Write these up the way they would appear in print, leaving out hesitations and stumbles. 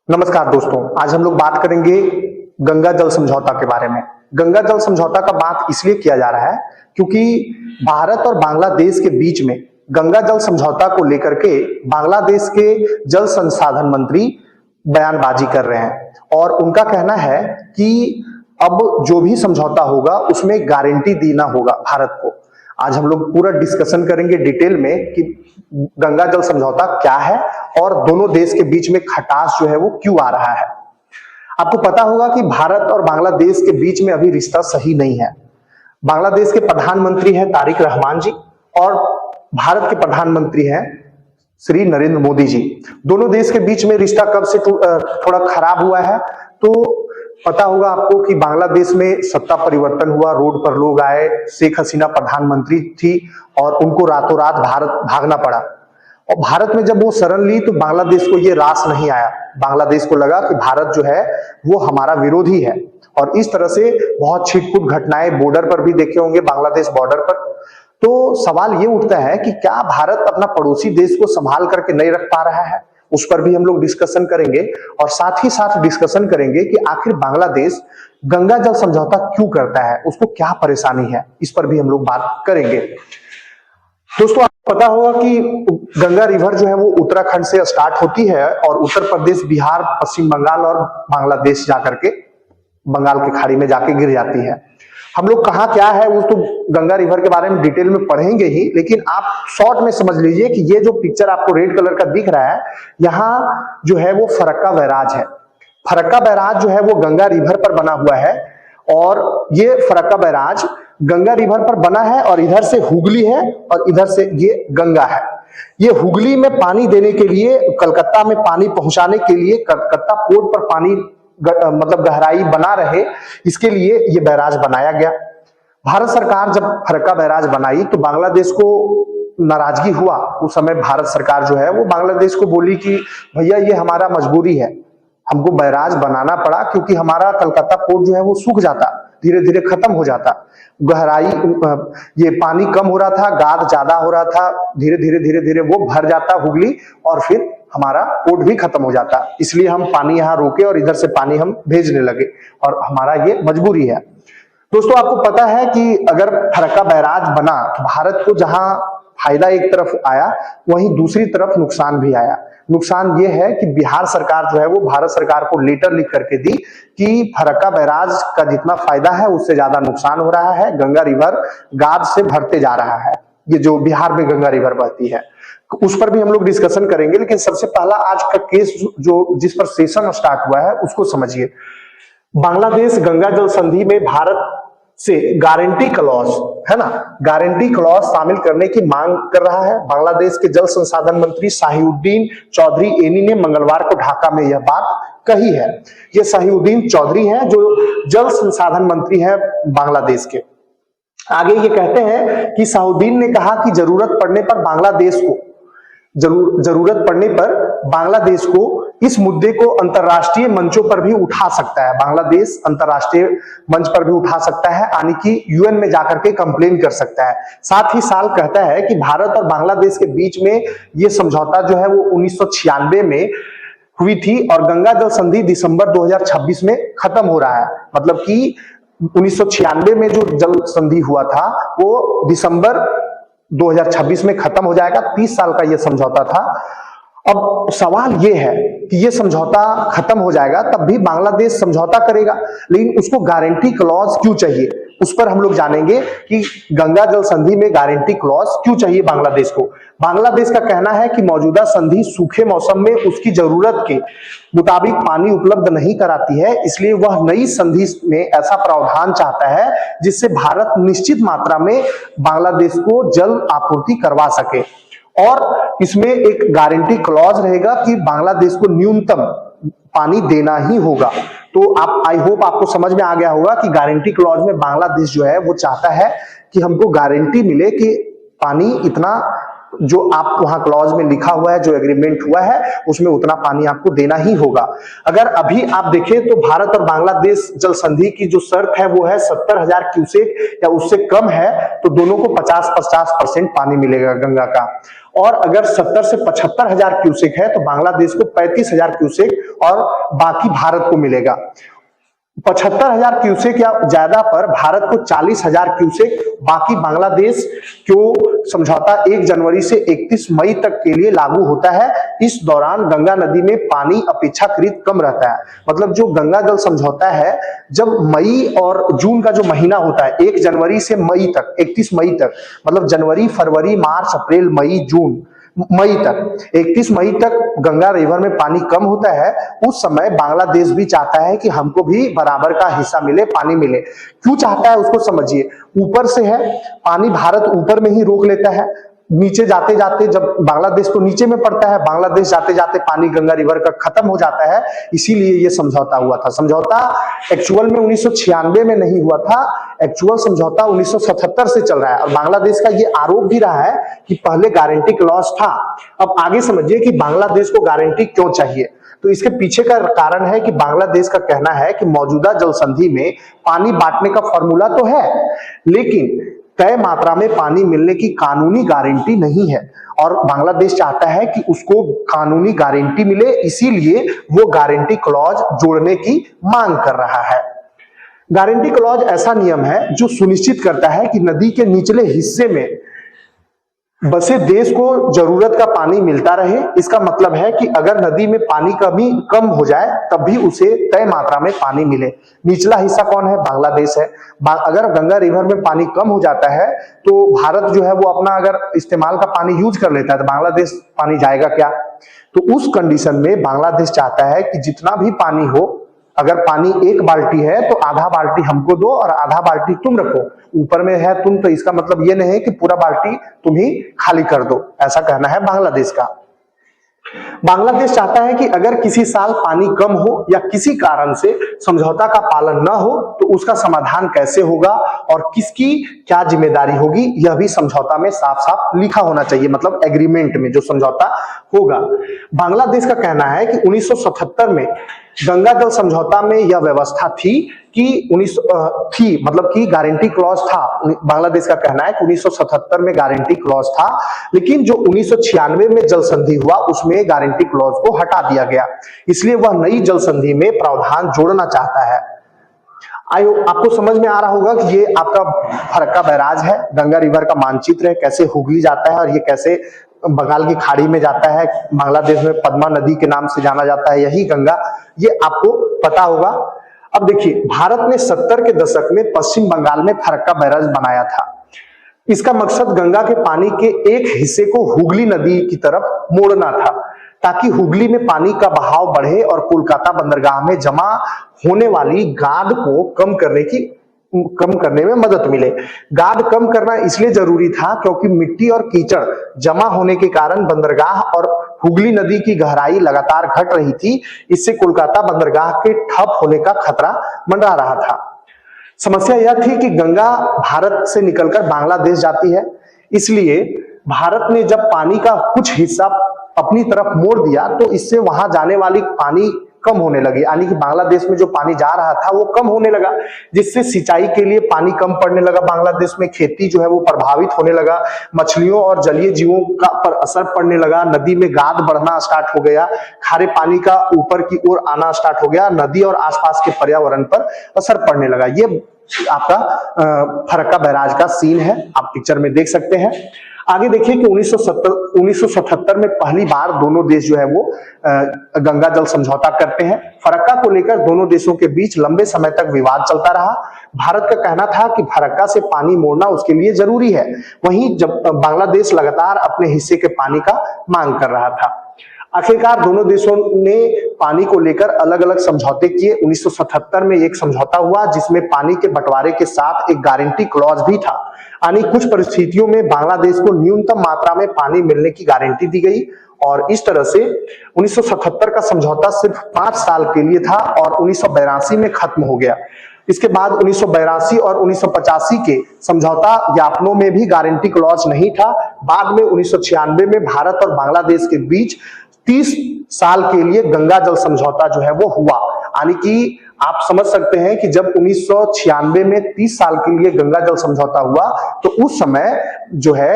नमस्कार दोस्तों, आज हम लोग बात करेंगे गंगा जल समझौता के बारे में। गंगा जल समझौता का बात इसलिए किया जा रहा है क्योंकि भारत और बांग्लादेश के बीच में गंगा जल समझौता को लेकर के बांग्लादेश के जल संसाधन मंत्री बयानबाजी कर रहे हैं और उनका कहना है कि अब जो भी समझौता होगा उसमें गारंटी देना होगा भारत को। आज हम लोग पूरा डिस्कशन करेंगे डिटेल में कि गंगा जल समझौता क्या है और दोनों देश के बीच में खटास जो है वो क्यों आ रहा है। आपको पता होगा कि भारत और बांग्लादेश के बीच में अभी रिश्ता सही नहीं है। बांग्लादेश के प्रधानमंत्री हैं तारिक रहमान जी और भारत के प्रधानमंत्री हैं श्री नरेंद्र मोदी जी। दोनों देश के बीच में रिश्ता कब से थोड़ा खराब हुआ है तो पता होगा आपको कि बांग्लादेश में सत्ता परिवर्तन हुआ, रोड पर लोग आए, शेख हसीना प्रधानमंत्री थी और उनको रातों रात भारत भागना पड़ा। और भारत में जब वो शरण ली तो बांग्लादेश को ये रास नहीं आया। बांग्लादेश को लगा कि भारत जो है वो हमारा विरोधी है और इस तरह से बहुत छिटपुट घटनाएं बॉर्डर पर भी देखे होंगे, बांग्लादेश बॉर्डर पर। तो सवाल ये उठता है कि क्या भारत अपना पड़ोसी देश को संभाल करके नहीं रख पा रहा है, उस पर भी हम लोग डिस्कशन करेंगे और साथ ही साथ डिस्कशन करेंगे कि आखिर बांग्लादेश गंगा जल समझौता क्यों करता है, उसको क्या परेशानी है, इस पर भी हम लोग बात करेंगे। दोस्तों, आपको पता होगा कि गंगा रिवर जो है वो उत्तराखंड से स्टार्ट होती है और उत्तर प्रदेश, बिहार, पश्चिम बंगाल और बांग्लादेश जाकर के बंगाल की खाड़ी में जाके गिर जाती है। हम लोग कहाँ क्या है वो तो गंगा रिवर के बारे में डिटेल में पढ़ेंगे ही, लेकिन आप शॉर्ट में समझ लीजिए कि ये जो पिक्चर आपको रेड कलर का दिख रहा है, यहाँ जो है वो फरक्का बैराज है। फरक्का बैराज जो है वो गंगा रिवर पर बना हुआ है और ये फरक्का बैराज गंगा रिवर पर बना है और इधर से हुगली है और इधर से ये गंगा है। ये हुगली में पानी देने के लिए, कलकत्ता में पानी पहुंचाने के लिए, कलकत्ता पोर्ट पर पानी मतलब गहराई बना रहे, इसके लिए ये बैराज बनाया गया। भारत सरकार जब फरक्का बैराज बनाई तो बांग्लादेश को नाराजगी हुआ। उस समय भारत सरकार जो है वो बांग्लादेश को बोली कि भैया ये हमारा मजबूरी है, हमको बैराज बनाना पड़ा क्योंकि हमारा कलकत्ता पोर्ट जो है वो सूख जाता, धीरे धीरे खत्म हो जाता, गहराई ये पानी कम हो रहा था, गाद ज्यादा हो रहा था, धीरे धीरे धीरे धीरे वो भर जाता हुगली और फिर हमारा पोर्ट भी खत्म हो जाता। इसलिए हम पानी यहाँ रोके और इधर से पानी हम भेजने लगे और हमारा ये मजबूरी है। दोस्तों, आपको पता है कि अगर फरक्का बैराज बना तो भारत को जहां फायदा एक तरफ आया वहीं दूसरी तरफ नुकसान भी आया। नुकसान ये है कि बिहार सरकार जो है वो भारत सरकार को लेटर लिख करके दी कि फरक्का बैराज का जितना फायदा है उससे ज्यादा नुकसान हो रहा है, गंगा रिवर गाद से भरते जा रहा है। ये जो बिहार में गंगा रिवर बहती है उस पर भी हम लोग डिस्कशन करेंगे, लेकिन सबसे पहला आज का केस जो जिस पर सेशन स्टार्ट हुआ है उसको समझिए। बांग्लादेश गंगा जल संधि में भारत से गारंटी क्लॉज है ना, गारंटी क्लॉज शामिल करने की मांग कर रहा है। बांग्लादेश के जल संसाधन मंत्री शाहीउद्दीन चौधरी एनी ने मंगलवार को ढाका में यह बात कही है। ये शाहीउद्दीन चौधरी हैं जो जल संसाधन मंत्री हैं बांग्लादेश के। आगे ये कहते हैं कि शाहीउद्दीन ने कहा कि जरूरत पड़ने पर बांग्लादेश को इस मुद्दे को अंतरराष्ट्रीय मंचों पर भी उठा सकता है। बांग्लादेश अंतरराष्ट्रीय मंच पर भी उठा सकता है, यानी कि यूएन में जाकर के कंप्लेन कर सकता है। साथ ही साल कहता है कि भारत और बांग्लादेश के बीच में ये समझौता जो है वो 1996 में हुई थी और गंगा जल संधि दिसंबर 2026 में खत्म हो रहा है। मतलब कि 1996 में जो जल संधि हुआ था वो दिसंबर 2026 में खत्म हो जाएगा। 30 साल का ये समझौता था। अब सवाल ये है कि ये समझौता खत्म हो जाएगा तब भी बांग्लादेश समझौता करेगा, लेकिन उसको गारंटी क्लॉज क्यों चाहिए, उस पर हम लोग जानेंगे कि गंगा जल संधि में गारंटी क्लॉज क्यों चाहिए बांग्लादेश को। बांग्लादेश का कहना है कि मौजूदा संधि सूखे मौसम में उसकी जरूरत के मुताबिक पानी उपलब्ध नहीं कराती है, इसलिए वह नई संधि में ऐसा प्रावधान चाहता है जिससे भारत निश्चित मात्रा में बांग्लादेश को जल आपूर्ति करवा सके और इसमें एक गारंटी क्लॉज रहेगा कि बांग्लादेश को न्यूनतम पानी देना ही होगा। तो आप आई होप आपको समझ में आ गया होगा कि गारंटी क्लॉज में बांग्लादेश जो है वो चाहता है कि हमको गारंटी मिले कि पानी इतना जो आप वहां क्लॉज में लिखा हुआ है, जो एग्रीमेंट हुआ है, उसमें उतना पानी आपको देना ही होगा। अगर अभी आप देखें तो भारत और बांग्लादेश जल संधि की जो शर्त है वो है 70,000 क्यूसेक या उससे कम है तो दोनों को 50-50% पानी मिलेगा गंगा का। और अगर 70 से 75,000 क्यूसेक है तो बांग्लादेश को 35,000 क्यूसेक और बाकी भारत को मिलेगा। 75,000 क्यूसेक या ज्यादा पर भारत को 40,000 क्यूसेक, बाकी बांग्लादेश को समझौता 1 जनवरी से 31 मई तक के लिए लागू होता है। इस दौरान गंगा नदी में पानी अपेक्षाकृत कम रहता है। मतलब जो गंगा जल समझौता है, जब मई और जून का जो महीना होता है 1 जनवरी से मई तक 31 मई तक, मतलब जनवरी, फरवरी, मार्च, अप्रैल, मई, जून, मई तक 31 मई तक गंगा रिवर में पानी कम होता है। उस समय बांग्लादेश भी चाहता है कि हमको भी बराबर का हिस्सा मिले, पानी मिले। क्यों चाहता है उसको समझिए। ऊपर से है पानी, भारत ऊपर में ही रोक लेता है, नीचे जाते जाते जब बांग्लादेश तो नीचे में पड़ता है, बांग्लादेश जाते जाते पानी गंगा रिवर का खत्म हो जाता है। इसीलिए ये समझौता हुआ था। समझौता एक्चुअल में 1996 में नहीं हुआ था, एक्चुअल समझौता 1977 से चल रहा है। और बांग्लादेश का ये आरोप भी रहा है कि पहले गारंटी क्लॉज था। अब आगे समझिए कि बांग्लादेश को गारंटी क्यों चाहिए। तो इसके पीछे का कारण है कि बांग्लादेश का कहना है कि मौजूदा जल संधि में पानी बांटने का फॉर्मूला तो है, लेकिन तय मात्रा में पानी मिलने की कानूनी गारंटी नहीं है। और बांग्लादेश चाहता है कि उसको कानूनी गारंटी मिले, इसीलिए वो गारंटी क्लॉज जोड़ने की मांग कर रहा है। गारंटी क्लॉज ऐसा नियम है जो सुनिश्चित करता है कि नदी के निचले हिस्से में बसे देश को जरूरत का पानी मिलता रहे। इसका मतलब है कि अगर नदी में पानी कमी कम हो जाए तब भी उसे तय मात्रा में पानी मिले। निचला हिस्सा कौन है? बांग्लादेश है। अगर गंगा रिवर में पानी कम हो जाता है तो भारत जो है वो अपना अगर इस्तेमाल का पानी यूज कर लेता है तो बांग्लादेश पानी जाएगा क्या? तो उस कंडीशन में बांग्लादेश चाहता है कि जितना भी पानी हो, अगर पानी 1 बाल्टी है तो आधा बाल्टी हमको दो और आधा बाल्टी तुम रखो। ऊपर में है तुम, तो इसका मतलब ये नहीं है कि पूरा बाल्टी तुम ही खाली कर दो, ऐसा कहना है बांग्लादेश का। बांग्लादेश चाहता है कि अगर किसी साल पानी कम हो या किसी कारण से समझौता का पालन न हो तो उसका समाधान कैसे होगा और किसकी क्या जिम्मेदारी होगी, यह भी समझौता में साफ साफ लिखा होना चाहिए। मतलब एग्रीमेंट में जो समझौता होगा। बांग्लादेश का कहना है कि 1977 में गंगा जल समझौता में यह व्यवस्था थी कि मतलब कि गारंटी क्लॉज था। बांग्लादेश का कहना है कि 1977 में गारंटी क्लॉज था, लेकिन जो 1996 में जल संधि हुआ उसमें गारंटी क्लॉज को हटा दिया गया। इसलिए वह नई जल संधि में प्रावधान जोड़ना चाहता है। आपको समझ में आ रहा होगा कि ये आपका फरक्का बैराज है, गंगा रिवर का मानचित्र है, कैसे हुगली जाता है और ये कैसे बंगाल की खाड़ी में जाता है। बांग्लादेश में पद्मा नदी के नाम से जाना जाता है यही गंगा, ये आपको पता होगा। अब देखिए, भारत ने 70 के दशक में पश्चिम बंगाल में फरक्का बैराज बनाया था। इसका मकसद गंगा के पानी के एक हिस्से को हुगली नदी की तरफ मोड़ना था, ताकि हुगली में पानी का बहाव बढ़े और कोलकाता बंदरगाह में जमा होने वाली गाद को कम करने में मदद मिले। गाद कम करना इसलिए जरूरी था क्योंकि मिट्टी और कीचड़ जमा होने के कारण बंदरगाह और हुगली नदी की गहराई लगातार घट रही थी। इससे कोलकाता बंदरगाह के ठप होने का खतरा मंडरा रहा था। समस्या यह थी कि गंगा भारत से निकलकर बांग्लादेश जाती है, इसलिए भारत ने जब पानी का कुछ हिस्सा अपनी तरफ मोड़ दिया तो इससे वहां जाने वाली पानी कम होने लगी। यानी कि बांग्लादेश में जो पानी जा रहा था वो कम होने लगा, जिससे सिंचाई के लिए पानी कम पड़ने लगा। बांग्लादेश में खेती जो है वो प्रभावित होने लगा, मछलियों और जलीय जीवों का पर असर पड़ने लगा, नदी में गाद बढ़ना स्टार्ट हो गया, खारे पानी का ऊपर की ओर आना स्टार्ट हो गया, नदी और आसपास के पर्यावरण पर असर पड़ने लगा। ये आपका फरक्का बैराज का सीन है, आप पिक्चर में देख सकते हैं। आगे देखिए कि 1977 में पहली बार दोनों देश जो है वो गंगा जल समझौता करते हैं। फरक्का को लेकर दोनों देशों के बीच लंबे समय तक विवाद चलता रहा। भारत का कहना था कि फरक्का से पानी मोड़ना उसके लिए जरूरी है, वहीं जब बांग्लादेश लगातार अपने हिस्से के पानी का मांग कर रहा था। आखिरकार दोनों देशों ने पानी को लेकर अलग अलग समझौते किए। 1977 में एक समझौता हुआ जिसमें पानी के बंटवारे के साथ एक गारंटी क्लॉज भी था, यानी कुछ परिस्थितियों में बांग्लादेश को न्यूनतम मात्रा में पानी मिलने की गारंटी दी गई। और इस तरह से 1977 का समझौता सिर्फ 5 साल के लिए था और 1982 में खत्म हो गया। इसके बाद 1982 और 1985 के समझौता ज्ञापनों में भी गारंटी क्लॉज नहीं था। बाद में 1996 में भारत और बांग्लादेश के बीच 30 साल के लिए गंगा जल समझौता जो है वो हुआ। यानी कि आप समझ सकते हैं कि जब 1996 में 30 साल के लिए गंगा जल समझौता हुआ तो उस समय जो है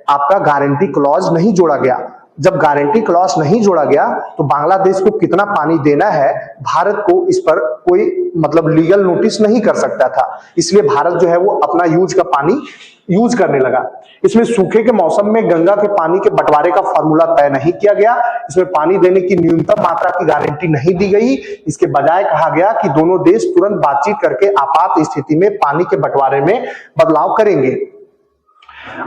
आपका गारंटी क्लॉज नहीं जोड़ा गया। जब गारंटी क्लॉज नहीं जोड़ा गया तो बांग्लादेश को कितना पानी देना है भारत को इस पर कोई मतलब लीगल नोटिस नहीं कर सकता था। इसलिए भारत जो है वो अपना यूज का पानी यूज करने लगा। इसमें सूखे के मौसम में गंगा के पानी के बंटवारे का फॉर्मूला तय नहीं किया गया। इसमें पानी देने की न्यूनतम मात्रा की गारंटी नहीं दी गई। इसके बजाय कहा गया कि दोनों देश तुरंत बातचीत करके आपात स्थिति में पानी के बंटवारे में बदलाव करेंगे।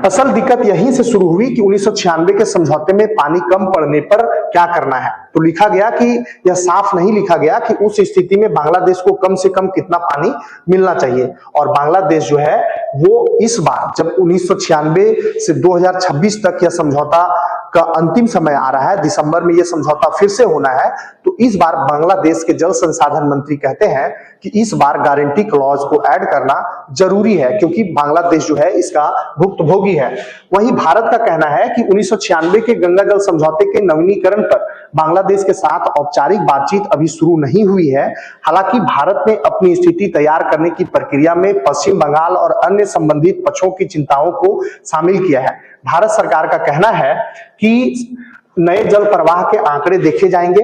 असल दिक्कत यहीं से शुरू हुई कि 1996 के समझौते में पानी कम पड़ने पर क्या करना है। तो लिखा गया कि यह साफ नहीं लिखा गया कि उस स्थिति में बांग्लादेश को कम से कम कितना पानी मिलना चाहिए। और बांग्लादेश जो है वो इस बार जब 1996 से 2026 तक यह समझौता का अंतिम समय आ रहा है, दिसंबर में यह समझौता फिर से होना है, तो इस बार बांग्लादेश के जल संसाधन मंत्री कहते हैं कि इस बार गारंटी क्लॉज को ऐड करना जरूरी है क्योंकि बांग्लादेश जो है इसका भुक्तभोगी है। वहीं भारत का कहना है कि 1996 के गंगा जल समझौते के नवीनीकरण पर बांग्लादेश के साथ औपचारिक बातचीत अभी शुरू नहीं हुई है। हालांकि भारत ने अपनी स्थिति तैयार करने की प्रक्रिया में पश्चिम बंगाल और अन्य संबंधित पक्षों की चिंताओं को शामिल किया है। भारत सरकार का कहना है कि नए जल प्रवाह के आंकड़े देखे जाएंगे,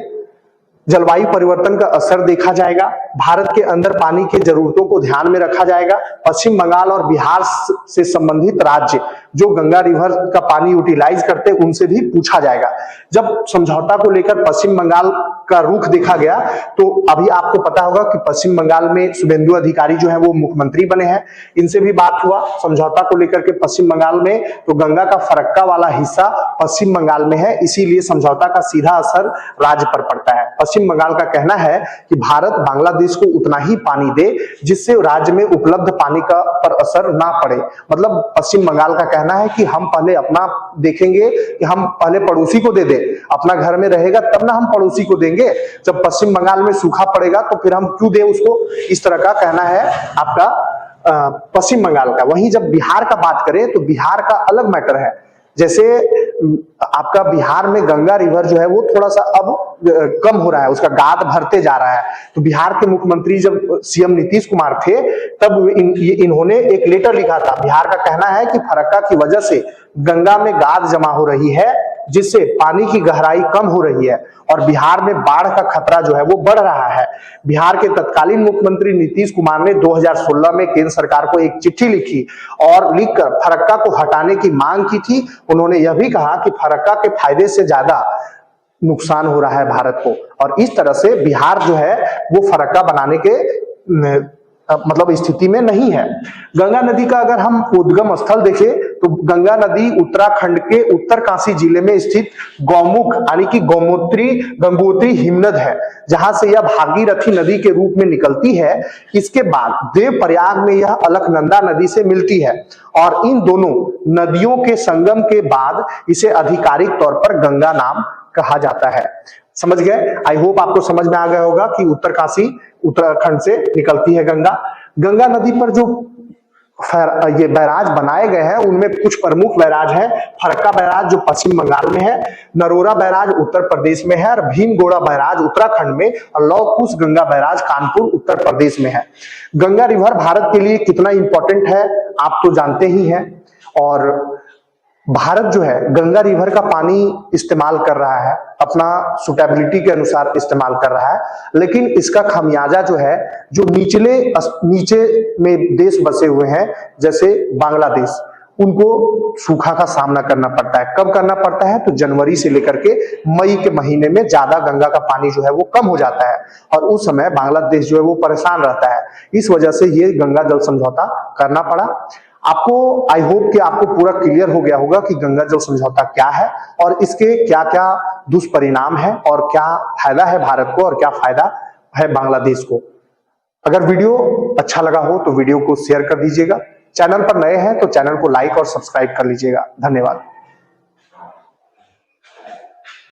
जलवायु परिवर्तन का असर देखा जाएगा, भारत के अंदर पानी की जरूरतों को ध्यान में रखा जाएगा, पश्चिम बंगाल और बिहार से संबंधित राज्य जो गंगा रिवर का पानी यूटिलाइज करते उनसे भी पूछा जाएगा। जब समझौता को लेकर पश्चिम बंगाल का रुख देखा गया तो अभी आपको पता होगा कि पश्चिम बंगाल में शुभेंदु अधिकारी जो है वो मुख्यमंत्री बने हैं। इनसे भी बात हुआ समझौता को लेकर के पश्चिम बंगाल में, तो गंगा का फरक्का वाला हिस्सा पश्चिम बंगाल में है, इसीलिए समझौता का सीधा असर राज्य पर पड़ता है। पश्चिम बंगाल का कहना है कि भारत बांग्लादेश को उतना ही पानी दे जिससे राज्य में उपलब्ध पानी का पर असर ना पड़े। मतलब पश्चिम बंगाल का कहना है कि हम पहले अपना देखेंगे कि हम पहले पड़ोसी को दे दे, अपना घर में रहेगा तब ना हम पड़ोसी को देंगे। जब पश्चिम बंगाल में सूखा पड़ेगा तो फिर हम क्यों दे उसको, इस तरह का कहना है आपका पश्चिम बंगाल का। वहीं जब बिहार का बात करें तो बिहार का अलग मैटर है। जैसे आपका बिहार में गंगा रिवर जो है वो थोड़ा सा अब कम हो रहा है, उसका गाद भरते जा रहा है। तो बिहार के मुख्यमंत्री जब सीएम नीतीश कुमार थे तब इन्होंने एक लेटर लिखा था। बिहार का कहना है कि फरक्का की वजह से गंगा में गाद जमा हो रही है जिससे पानी की गहराई कम हो रही है और बिहार में बाढ़ का खतरा जो है वो बढ़ रहा है। बिहार के तत्कालीन मुख्यमंत्री नीतीश कुमार ने 2016 में केंद्र सरकार को एक चिट्ठी लिखी और लिखकर फरक्का को हटाने की मांग की थी। उन्होंने यह भी कहा कि फरक्का के फायदे से ज्यादा नुकसान हो रहा है भारत को, और इस तरह से बिहार जो है वो फरक्का बनाने के मतलब स्थिति में नहीं है। गंगा नदी का अगर हम उद्गम स्थल देखें तो गंगा नदी उत्तराखंड के उत्तरकाशी जिले में स्थित गौमुख यानी कि गंगोत्री हिमनद है, जहां से यह भागीरथी नदी के रूप में निकलती है। इसके बाद देवप्रयाग में यह अलकनंदा नदी से मिलती है और इन दोनों नदियों के संगम के बाद इसे आधिकारिक तौर पर गंगा नाम कहा जाता है। समझ गए? आई होप आपको समझ में आ गया होगा कि उत्तरकाशी उत्तराखंड से निकलती है गंगा। गंगा नदी पर जो ये बैराज बनाए गए हैं उनमें कुछ प्रमुख बैराज हैं। फरक्का बैराज जो पश्चिम बंगाल में है, नरोरा बैराज उत्तर प्रदेश में है और भीमगोड़ा बैराज उत्तराखंड में, और लौह कुश गंगा बैराज कानपुर उत्तर प्रदेश में है। गंगा रिवर भारत के लिए कितना इंपॉर्टेंट है आप तो जानते ही हैं, और भारत जो है गंगा रिवर का पानी इस्तेमाल कर रहा है, अपना सुटेबिलिटी के अनुसार इस्तेमाल कर रहा है, लेकिन इसका खामियाजा जो है जो नीचे में देश बसे हुए हैं जैसे बांग्लादेश, उनको सूखा का सामना करना पड़ता है। कब करना पड़ता है? तो जनवरी से लेकर के मई के महीने में ज्यादा गंगा का पानी जो है वो कम हो जाता है और उस समय बांग्लादेश जो है वो परेशान रहता है। इस वजह से ये गंगा जल समझौता करना पड़ा। आपको आई होप कि आपको पूरा क्लियर हो गया होगा कि गंगा जल समझौता क्या है और इसके क्या क्या दुष्परिणाम है और क्या फायदा है भारत को और क्या फायदा है बांग्लादेश को। अगर वीडियो अच्छा लगा हो तो वीडियो को शेयर कर दीजिएगा। चैनल पर नए हैं तो चैनल को लाइक और सब्सक्राइब कर लीजिएगा। धन्यवाद।